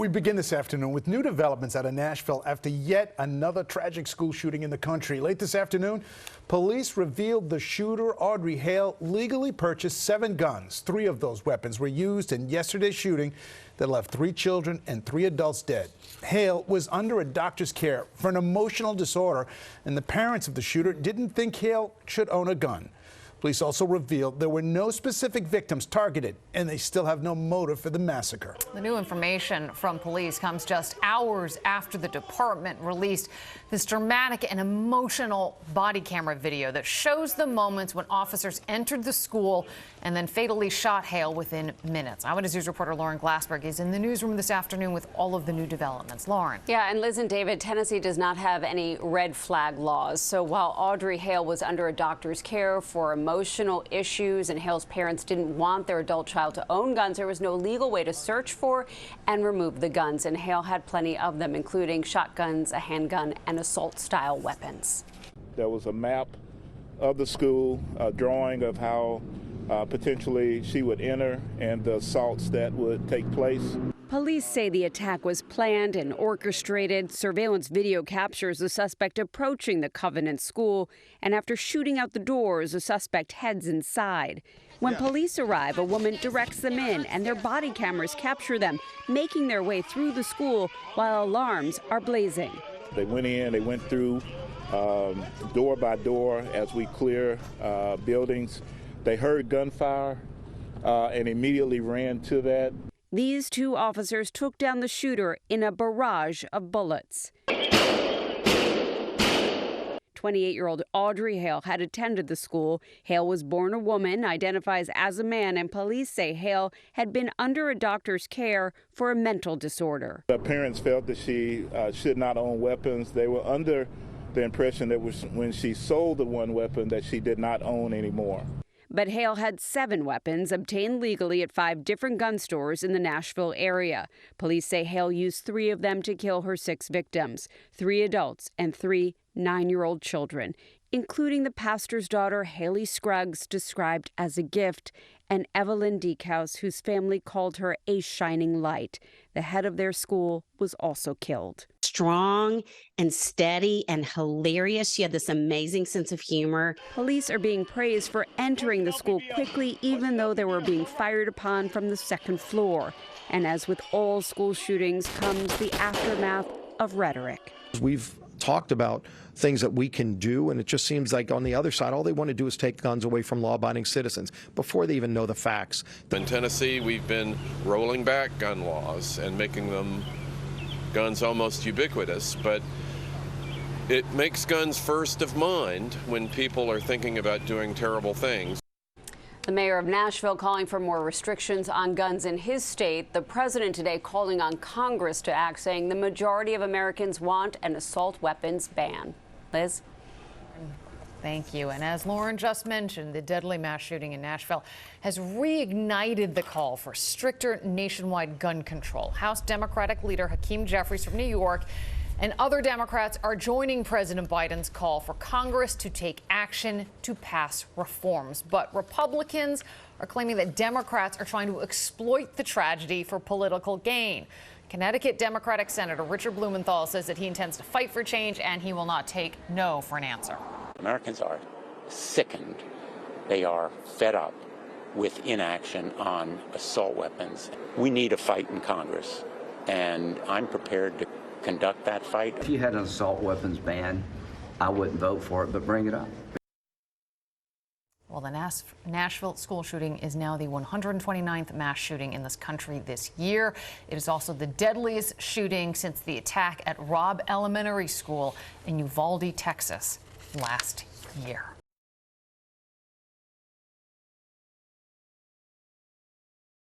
We begin this afternoon with new developments out of Nashville after yet another tragic school shooting in the country. Late this afternoon, police revealed the shooter, Audrey Hale, legally purchased 7 guns. 3 of those weapons were used in yesterday's shooting that left 3 children and 3 adults dead. Hale was under a doctor's care for an emotional disorder, and the parents of the shooter didn't think Hale should own a gun. Police also revealed there were no specific victims targeted, and they still have no motive for the massacre. The new information from police comes just hours after the department released this dramatic and emotional body camera video that shows the moments when officers entered the school and then fatally shot Hale within minutes. Eyewitness News reporter Lauren Glassberg is in the newsroom this afternoon with all of the new developments. Lauren. Yeah, and Liz and David, Tennessee does not have any red flag laws. So while Audrey Hale was under a doctor's care for emotional issues and Hale's parents didn't want their adult child to own guns, there was no legal way to search for and remove the guns. And Hale had plenty of them, including shotguns, a handgun, and assault-style weapons. There was a map of the school, a drawing of how potentially she would enter and the assaults that would take place. Police say the attack was planned and orchestrated. Surveillance video captures the suspect approaching the Covenant school, and after shooting out the doors, the suspect heads inside. When police arrive, a woman directs them in, and their body cameras capture them, making their way through the school while alarms are blazing. They went in, they went through door by door as we clear buildings. They heard gunfire and immediately ran to that. These 2 officers took down the shooter in a barrage of bullets. 28-year-old Audrey Hale had attended the school. Hale was born a woman, identifies as a man, and police say Hale had been under a doctor's care for a mental disorder. The parents felt that she should not own weapons. They were under the impression that when she sold the 1 weapon that she did not own anymore. But Hale had 7 weapons obtained legally at 5 different gun stores in the Nashville area. Police say Hale used 3 of them to kill her 6 victims, 3 adults and 3 9-year-old children, including the pastor's daughter, Haley Scruggs, described as a gift, and Evelyn Deekhouse, whose family called her a shining light. The head of their school was also killed. Strong and steady and hilarious. She had this amazing sense of humor. Police are being praised for entering the school quickly, even though they were being fired upon from the 2nd floor. And as with all school shootings comes the aftermath of rhetoric. We've talked about things that we can do, and it just seems like on the other side, all they want to do is take guns away from law-abiding citizens before they even know the facts. In Tennessee, we've been rolling back gun laws and making them guns almost ubiquitous, but it makes guns first of mind when people are thinking about doing terrible things. The mayor of Nashville calling for more restrictions on guns in his state. The president today calling on Congress to act, saying the majority of Americans want an assault weapons ban. Liz? Thank you. And as Lauren just mentioned, the deadly mass shooting in Nashville has reignited the call for stricter nationwide gun control. House Democratic leader Hakeem Jeffries from New York and other Democrats are joining President Biden's call for Congress to take action to pass reforms. But Republicans are claiming that Democrats are trying to exploit the tragedy for political gain. Connecticut Democratic Senator Richard Blumenthal says that he intends to fight for change and he will not take no for an answer. Americans are sickened. They are fed up with inaction on assault weapons. We need a fight in Congress, and I'm prepared to conduct that fight. If you had an assault weapons ban, I wouldn't vote for it, but bring it up. Well, the Nashville school shooting is now the 129th mass shooting in this country this year. It is also the deadliest shooting since the attack at Robb Elementary School in Uvalde, Texas, last year.